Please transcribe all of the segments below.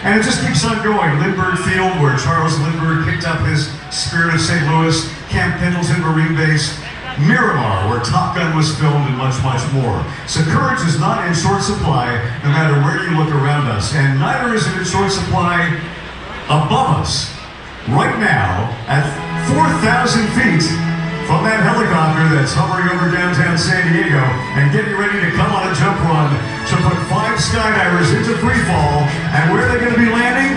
And it just keeps on going. Lindbergh Field, where Charles Lindbergh picked up his Spirit of St. Louis, Camp Pendleton Marine Base, Miramar, where Top Gun was filmed, and much, much more. So courage is not in short supply, no matter where you look around us. And neither is it in short supply above us. Right now, at 4,000 feet from that helicopter that's hovering over downtown San Diego and getting ready to come on a jump run to put 5 skydivers into free fall. And where are they going to be landing?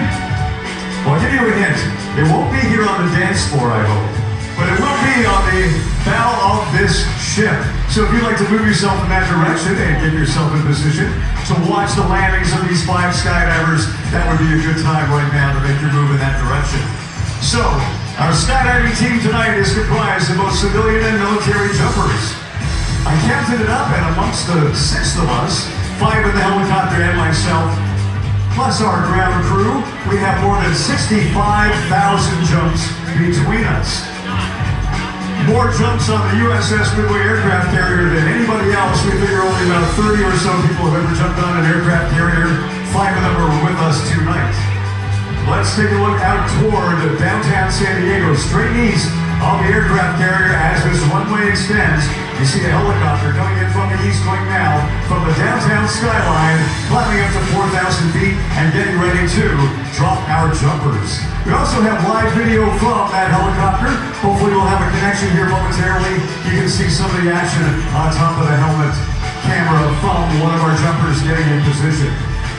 Well, I'll give you a hint. It won't be here on the dance floor, I hope. But it will be on the bow of this ship. So if you'd like to move yourself in that direction and get yourself in position to watch the landings of these 5 skydivers, that would be a good time right now to make your move in that direction. So, our skydiving team tonight is comprised of both civilian and military jumpers. I counted it up, and amongst the 6 of us, 5 in the helicopter and myself, plus our ground crew, we have more than 65,000 jumps between us. More jumps on the USS Midway aircraft carrier than anybody else. We figure only about 30 or so people have ever jumped on an aircraft carrier. 5 of them are with us tonight. Let's take a look out toward downtown San Diego, straight east of the aircraft carrier as this runway extends. You see a helicopter coming in from the east right now from the downtown skyline, climbing up to 4,000 feet and getting ready to drop our jumpers. We also have live video from that helicopter. Hopefully we'll have a connection here momentarily. You can see some of the action on top of the helmet camera from one of our jumpers getting in position.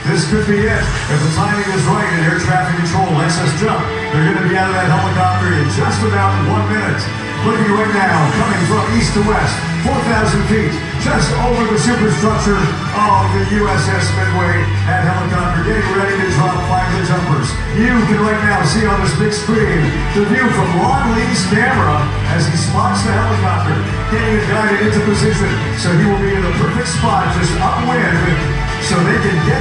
This could be it. If the timing is right and air traffic control lets us jump, they're going to be out of that helicopter in just about 1 minute. Looking right now, coming from east to west, 4,000 feet, just over the superstructure of the USS Midway. That helicopter getting ready to drop 5 of the jumpers. You can right now see on this big screen the view from Ron Lee's camera as he spots the helicopter, getting it guided into position. So he will be in the perfect spot, just upwind, so they can get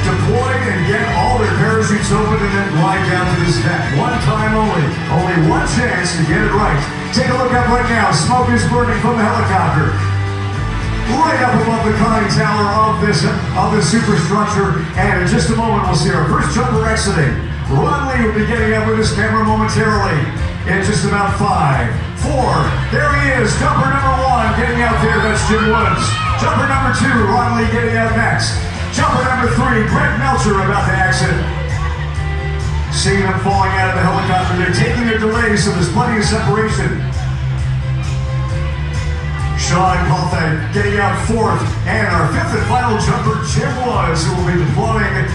deployed and get all their parachutes open and then glide down to this deck. One time only. Only one chance to get it right. Take a look up right now. Smoke is burning from the helicopter. Right up above the conning tower of this superstructure. And in just a moment, we'll see our first jumper exiting. Ron Lee will be getting up with his camera momentarily. In just about 5, 4, there he is. Jumper number 1 getting out there. That's Jim Woods. Jumper number 2, Ron Lee getting out next. Jumper number 3, Brent Melcher about to exit. Seeing them falling out of the helicopter, they're taking a delay, so there's plenty of separation. Sean Colthay getting out 4th, and our 5th and final jumper, Jim Woods, who will be deploying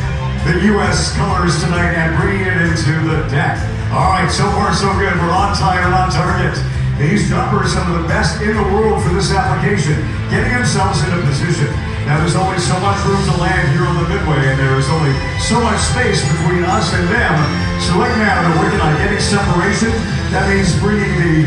the U.S. colors tonight and bringing it into the deck. All right, so far so good. We're on time and on target. These jumpers, some of the best in the world for this application, getting themselves into position. Now there's only so much room to land here on the Midway, and there is only so much space between us and them. So right now they're working on getting separation. That means bringing the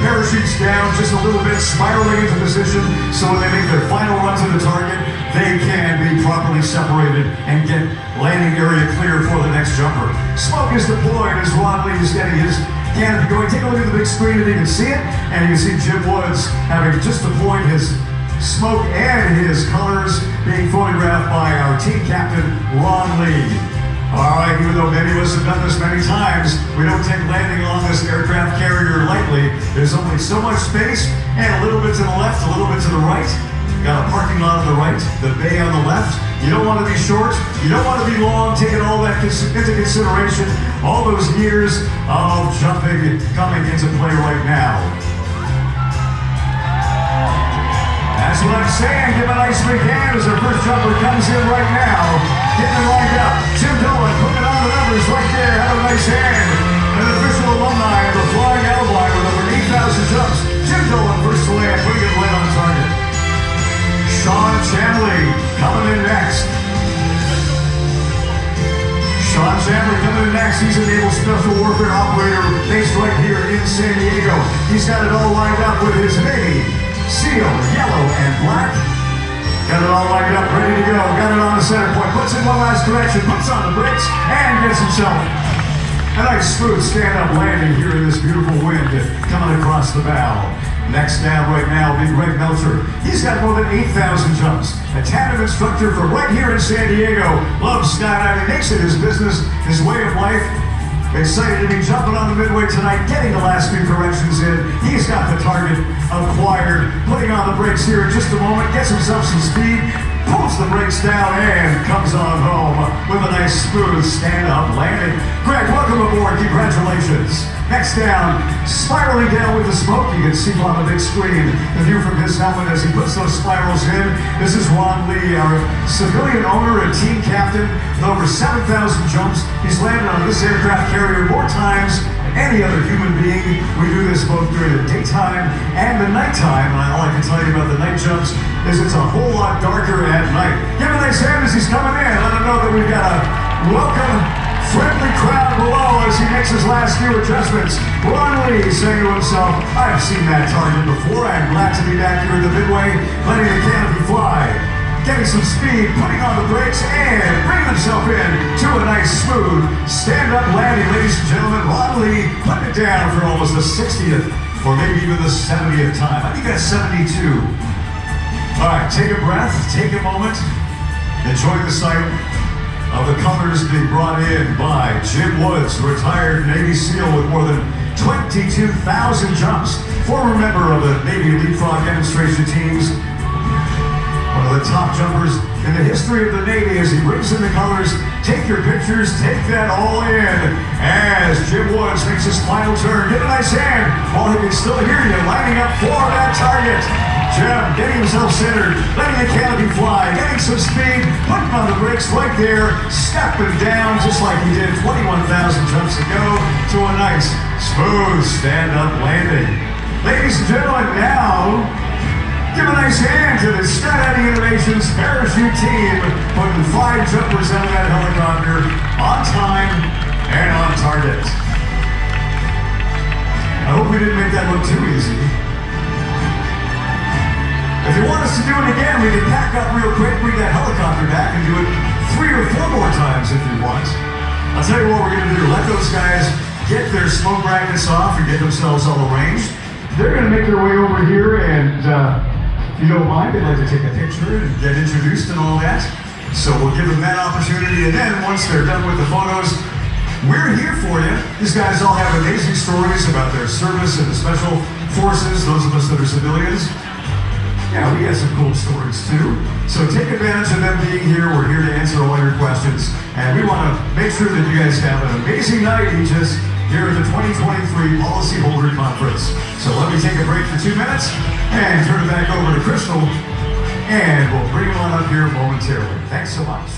parachutes down just a little bit, spiraling into position, so when they make their final run to the target, they can be properly separated and get landing area clear for the next jumper. Smoke is deployed as Ron Lee is getting his canopy going. Take a look at the big screen if you can see it, and you can see Jim Woods having just deployed his smoke and his colors being photographed by our team captain, Ron Lee. All right, even though many of us have done this many times, we don't take landing on this aircraft carrier lightly. There's only so much space, and a little bit to the left, a little bit to the right. Got a parking lot on the right, the bay on the left. You don't want to be short, you don't want to be long, taking all that into consideration, all those years of jumping coming into play right now. That's what I'm saying. Give a nice big hand as our first jumper comes in right now. Getting it lined up. Jim Dolan putting on the numbers right there. Have a nice hand. An official alumni of the Flying Alpine with over 8,000 jumps. Jim Dolan first to land. Pretty good land on target. Sean Chamley coming in next. Sean Chamley coming in next. He's a Naval Special Warfare operator based right here in San Diego. He's got it all lined up with his Navy Seal, yellow and black. Got it all lined up, ready to go. Got it on the center point. Puts in one last direction, puts on the brakes, and gets himself a nice smooth stand-up landing here in this beautiful wind coming across the bow. Next down right now will be Greg Melcher. He's got more than 8,000 jumps. A tandem instructor from right here in San Diego. Loves skydiving, makes it his business, his way of life. Excited to be jumping on the midway tonight, getting the last few corrections in. He's got the target acquired. Putting on the brakes here in just a moment. Gets himself some speed. Pulls the brakes down and comes on home with a nice smooth stand-up landing. Greg, welcome aboard. Congratulations. Next down, spiraling down with the smoke. You can see on the big screen the view from his helmet as he puts those spirals in. This is Ron Lee, our civilian owner and team captain with over 7,000 jumps. He's landed on this aircraft carrier more times than any other human being. We do this both during the daytime and the nighttime. And all I can tell you about the night jumps is it's a whole lot darker at night. Give him a nice hand as he's coming in. Let him know that we've got a welcome, friendly crowd below as he makes his last few adjustments. Ron Lee saying to himself, I've seen that target before. I'm glad to be back here at the midway, letting the canopy fly. Getting some speed, putting on the brakes, and bringing himself in to a nice, smooth, stand-up landing, ladies and gentlemen. Ron Lee putting it down for almost the 60th, or maybe even the 70th time. I think that's 72. All right, take a breath, take a moment, enjoy the sight of the colors being brought in by Jim Woods, retired Navy SEAL with more than 22,000 jumps, former member of the Navy Leapfrog demonstration teams, one of the top jumpers in the history of the Navy as he brings in the colors. Take your pictures, take that all in as Jim Woods makes his final turn. Give a nice hand while he can still hear you, lining up for that target. Jim getting himself centered, letting the canopy fly, getting some speed, putting on the brakes right there, stepping down just like he did 21,000 jumps ago to a nice, smooth stand-up landing. Ladies and gentlemen, now, give a nice hand to the Skydiving Innovations parachute team, putting 5 jumpers out of that helicopter on time and on target. I hope we didn't make that look too easy. If you want us to do it again, we can pack up real quick, bring that helicopter back, and do it 3 or 4 more times if you want. I'll tell you what we're going to do. Let those guys get their smoke brackets off and get themselves all arranged. They're going to make their way over here, and if you don't mind, they'd like to take a picture and get introduced and all that. So we'll give them that opportunity, and then once they're done with the photos, we're here for you. These guys all have amazing stories about their service in the special forces, those of us that are civilians. Yeah, we got some cool stories too. So take advantage of them being here. We're here to answer all your questions. And we want to make sure that you guys have an amazing night, Aegis, here at the 2023 Policyholder Conference. So let me take a break for 2 minutes and turn it back over to Crystal. And we'll bring him on up here momentarily. Thanks so much.